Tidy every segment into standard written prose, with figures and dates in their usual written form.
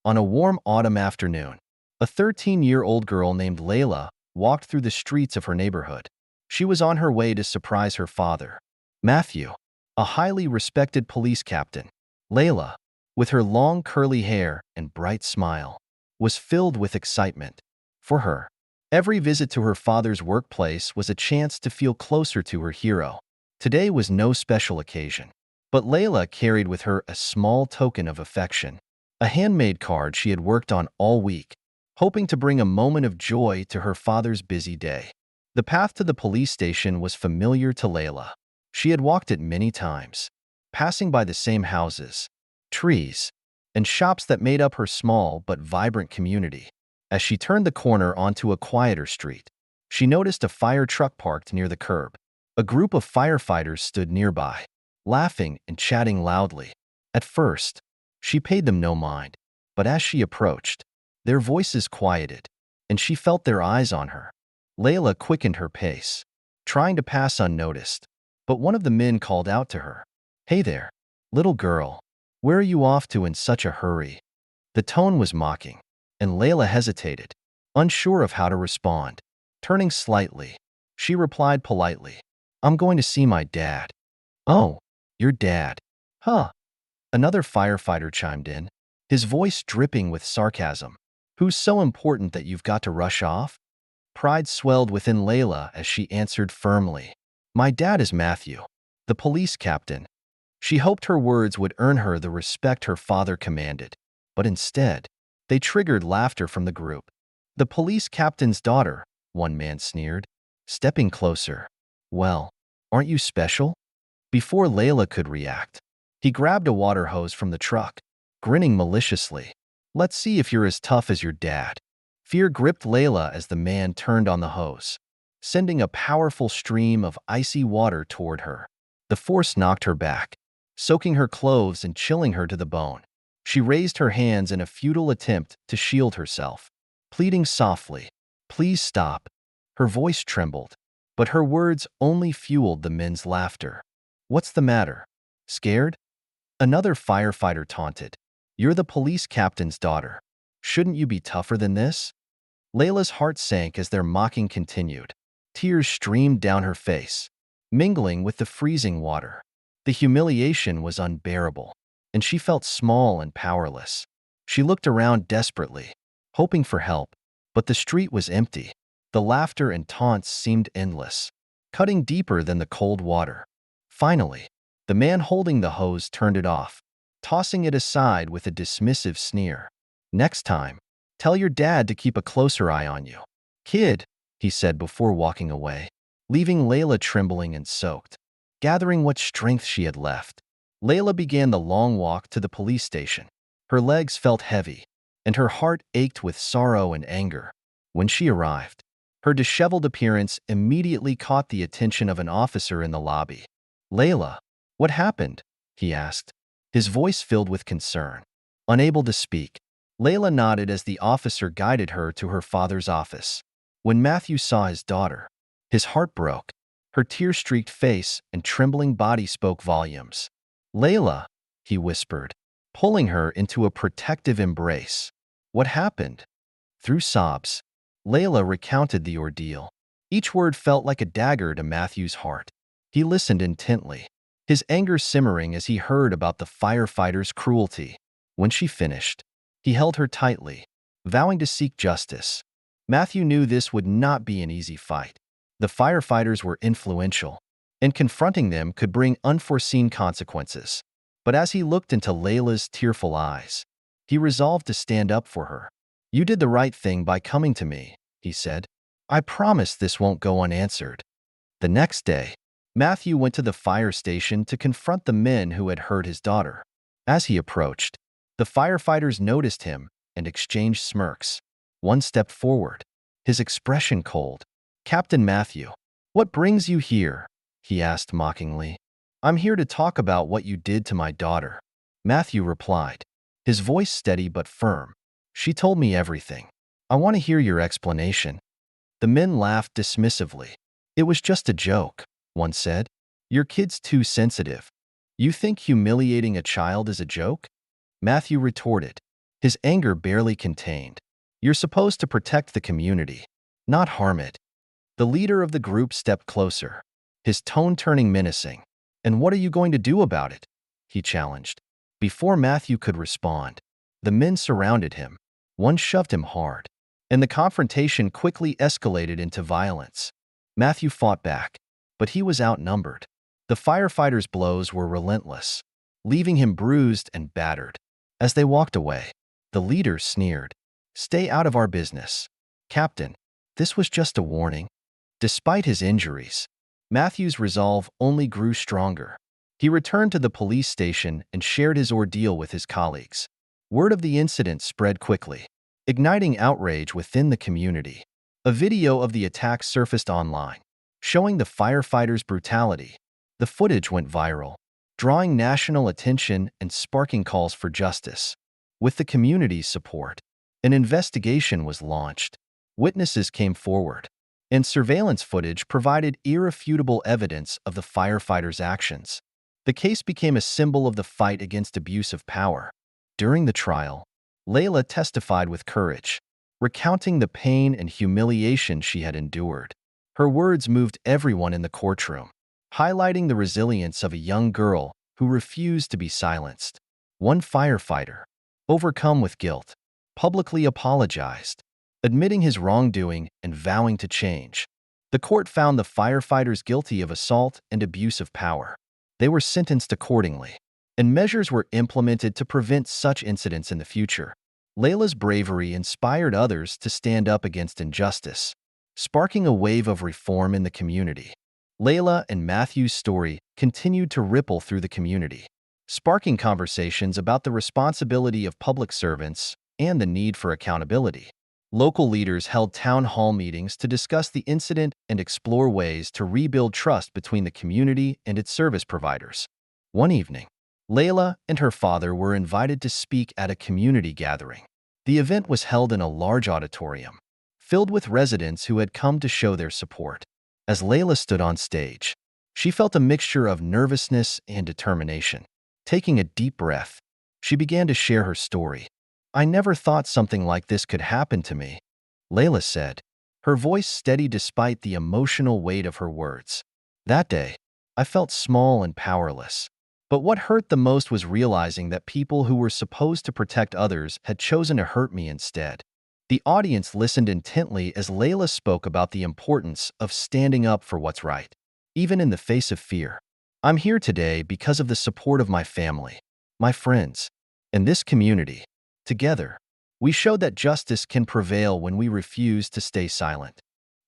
On a warm autumn afternoon, a 13-year-old girl named Layla walked through the streets of her neighborhood. She was on her way to surprise her father, Matthew, a highly respected police captain. Layla, with her long curly hair and bright smile, was filled with excitement. For her, every visit to her father's workplace was a chance to feel closer to her hero. Today was no special occasion, but Layla carried with her a small token of affection, a handmade card she had worked on all week, hoping to bring a moment of joy to her father's busy day. The path to the police station was familiar to Layla. She had walked it many times, passing by the same houses, trees, and shops that made up her small but vibrant community. As she turned the corner onto a quieter street, she noticed a fire truck parked near the curb. A group of firefighters stood nearby, laughing and chatting loudly. At first, she paid them no mind, but as she approached, their voices quieted, and she felt their eyes on her. Layla quickened her pace, trying to pass unnoticed, but one of the men called out to her, "Hey there, little girl, where are you off to in such a hurry?" The tone was mocking, and Layla hesitated, unsure of how to respond. Turning slightly, she replied politely, "I'm going to see my dad." "Oh, your dad? Huh?" Another firefighter chimed in, his voice dripping with sarcasm. "Who's so important that you've got to rush off?" Pride swelled within Layla as she answered firmly, "My dad is Matthew, the police captain." She hoped her words would earn her the respect her father commanded, but instead, they triggered laughter from the group. "The police captain's daughter," one man sneered, stepping closer. "Well, aren't you special?" Before Layla could react, he grabbed a water hose from the truck, grinning maliciously. "Let's see if you're as tough as your dad." Fear gripped Layla as the man turned on the hose, sending a powerful stream of icy water toward her. The force knocked her back, soaking her clothes and chilling her to the bone. She raised her hands in a futile attempt to shield herself, pleading softly, "Please stop." Her voice trembled, but her words only fueled the men's laughter. "What's the matter? Scared?" Another firefighter taunted, "You're the police captain's daughter. Shouldn't you be tougher than this?" Layla's heart sank as their mocking continued. Tears streamed down her face, mingling with the freezing water. The humiliation was unbearable, and she felt small and powerless. She looked around desperately, hoping for help, but the street was empty. The laughter and taunts seemed endless, cutting deeper than the cold water. Finally, the man holding the hose turned it off, tossing it aside with a dismissive sneer. "Next time, tell your dad to keep a closer eye on you, kid," he said before walking away, leaving Layla trembling and soaked. Gathering what strength she had left, Layla began the long walk to the police station. Her legs felt heavy, and her heart ached with sorrow and anger. When she arrived, her disheveled appearance immediately caught the attention of an officer in the lobby. "Layla, what happened?" he asked, his voice filled with concern. Unable to speak, Layla nodded as the officer guided her to her father's office. When Matthew saw his daughter, his heart broke. Her tear-streaked face and trembling body spoke volumes. "Layla," he whispered, pulling her into a protective embrace. "What happened?" Through sobs, Layla recounted the ordeal. Each word felt like a dagger to Matthew's heart. He listened intently, his anger simmering as he heard about the firefighter's cruelty. When she finished, he held her tightly, vowing to seek justice. Matthew knew this would not be an easy fight. The firefighters were influential, and confronting them could bring unforeseen consequences. But as he looked into Layla's tearful eyes, he resolved to stand up for her. "You did the right thing by coming to me," he said. "I promise this won't go unanswered." The next day, Matthew went to the fire station to confront the men who had hurt his daughter. As he approached, the firefighters noticed him and exchanged smirks. One stepped forward, his expression cold. "Captain Matthew, what brings you here?" he asked mockingly. "I'm here to talk about what you did to my daughter," Matthew replied, his voice steady but firm. "She told me everything. I want to hear your explanation." The men laughed dismissively. "It was just a joke," one said. "Your kid's too sensitive." "You think humiliating a child is a joke?" Matthew retorted, his anger barely contained. "You're supposed to protect the community, not harm it." The leader of the group stepped closer, his tone turning menacing. "And what are you going to do about it?" he challenged. Before Matthew could respond, the men surrounded him. One shoved him hard, and the confrontation quickly escalated into violence. Matthew fought back, but he was outnumbered. The firefighters' blows were relentless, leaving him bruised and battered. As they walked away, the leader sneered, "Stay out of our business, Captain. This was just a warning." Despite his injuries, Matthew's resolve only grew stronger. He returned to the police station and shared his ordeal with his colleagues. Word of the incident spread quickly, igniting outrage within the community. A video of the attack surfaced online, showing the firefighters' brutality. The footage went viral, drawing national attention and sparking calls for justice. With the community's support, an investigation was launched. Witnesses came forward, and surveillance footage provided irrefutable evidence of the firefighters' actions. The case became a symbol of the fight against abuse of power. During the trial, Layla testified with courage, recounting the pain and humiliation she had endured. Her words moved everyone in the courtroom, highlighting the resilience of a young girl who refused to be silenced. One firefighter, overcome with guilt, publicly apologized, admitting his wrongdoing and vowing to change. The court found the firefighters guilty of assault and abuse of power. They were sentenced accordingly, and measures were implemented to prevent such incidents in the future. Layla's bravery inspired others to stand up against injustice, sparking a wave of reform in the community. Layla and Matthew's story continued to ripple through the community, sparking conversations about the responsibility of public servants and the need for accountability. Local leaders held town hall meetings to discuss the incident and explore ways to rebuild trust between the community and its service providers. One evening, Layla and her father were invited to speak at a community gathering. The event was held in a large auditorium, filled with residents who had come to show their support. As Layla stood on stage, she felt a mixture of nervousness and determination. Taking a deep breath, she began to share her story. "I never thought something like this could happen to me," Layla said, her voice steady despite the emotional weight of her words. "That day, I felt small and powerless. But what hurt the most was realizing that people who were supposed to protect others had chosen to hurt me instead." The audience listened intently as Layla spoke about the importance of standing up for what's right, even in the face of fear. "I'm here today because of the support of my family, my friends, and this community. Together, we showed that justice can prevail when we refuse to stay silent."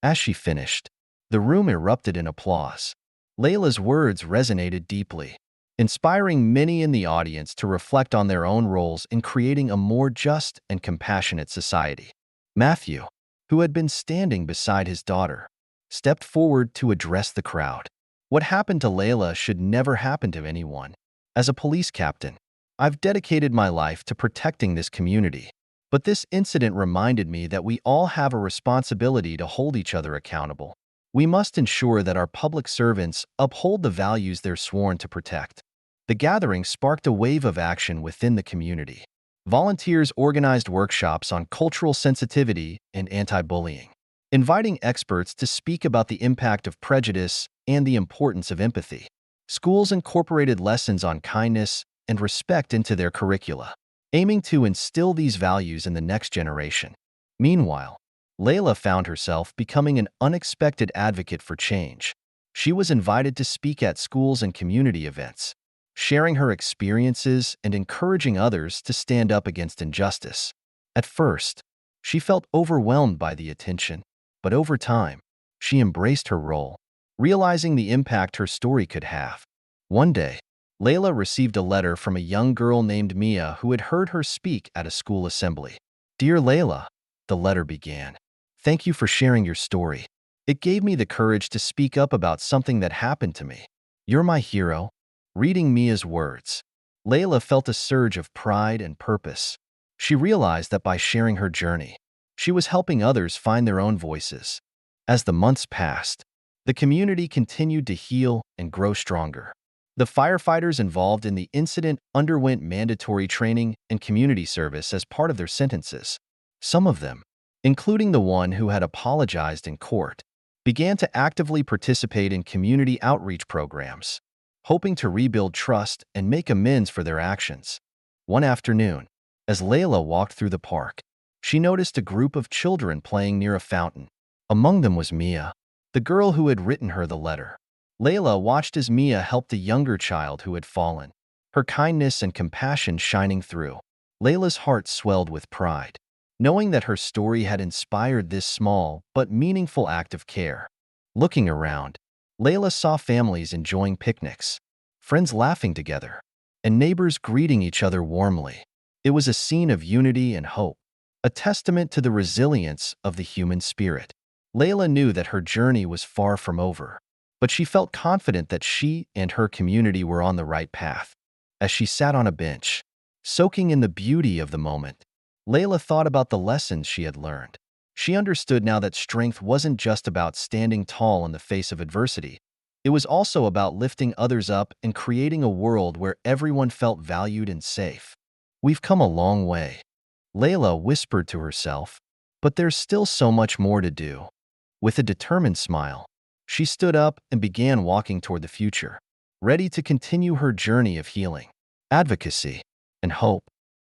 As she finished, the room erupted in applause. Layla's words resonated deeply, inspiring many in the audience to reflect on their own roles in creating a more just and compassionate society. Matthew, who had been standing beside his daughter, stepped forward to address the crowd. "What happened to Layla should never happen to anyone. As a police captain, I've dedicated my life to protecting this community. But this incident reminded me that we all have a responsibility to hold each other accountable. We must ensure that our public servants uphold the values they're sworn to protect." The gathering sparked a wave of action within the community. Volunteers organized workshops on cultural sensitivity and anti-bullying, inviting experts to speak about the impact of prejudice and the importance of empathy. Schools incorporated lessons on kindness and respect into their curricula, aiming to instill these values in the next generation. Meanwhile, Layla found herself becoming an unexpected advocate for change. She was invited to speak at schools and community events, sharing her experiences and encouraging others to stand up against injustice. At first, she felt overwhelmed by the attention, but over time, she embraced her role, realizing the impact her story could have. One day, Layla received a letter from a young girl named Mia who had heard her speak at a school assembly. "Dear Layla," the letter began, "thank you for sharing your story. It gave me the courage to speak up about something that happened to me. You're my hero." Reading Mia's words, Layla felt a surge of pride and purpose. She realized that by sharing her journey, she was helping others find their own voices. As the months passed, the community continued to heal and grow stronger. The firefighters involved in the incident underwent mandatory training and community service as part of their sentences. Some of them, including the one who had apologized in court, began to actively participate in community outreach programs, hoping to rebuild trust and make amends for their actions. One afternoon, as Layla walked through the park, she noticed a group of children playing near a fountain. Among them was Mia, the girl who had written her the letter. Layla watched as Mia helped a younger child who had fallen, her kindness and compassion shining through. Layla's heart swelled with pride, knowing that her story had inspired this small but meaningful act of care. Looking around, Layla saw families enjoying picnics, friends laughing together, and neighbors greeting each other warmly. It was a scene of unity and hope, a testament to the resilience of the human spirit. Layla knew that her journey was far from over, but she felt confident that she and her community were on the right path. As she sat on a bench, soaking in the beauty of the moment, Layla thought about the lessons she had learned. She understood now that strength wasn't just about standing tall in the face of adversity. It was also about lifting others up and creating a world where everyone felt valued and safe. "We've come a long way," Layla whispered to herself, "but there's still so much more to do." With a determined smile, she stood up and began walking toward the future, ready to continue her journey of healing, advocacy, and hope.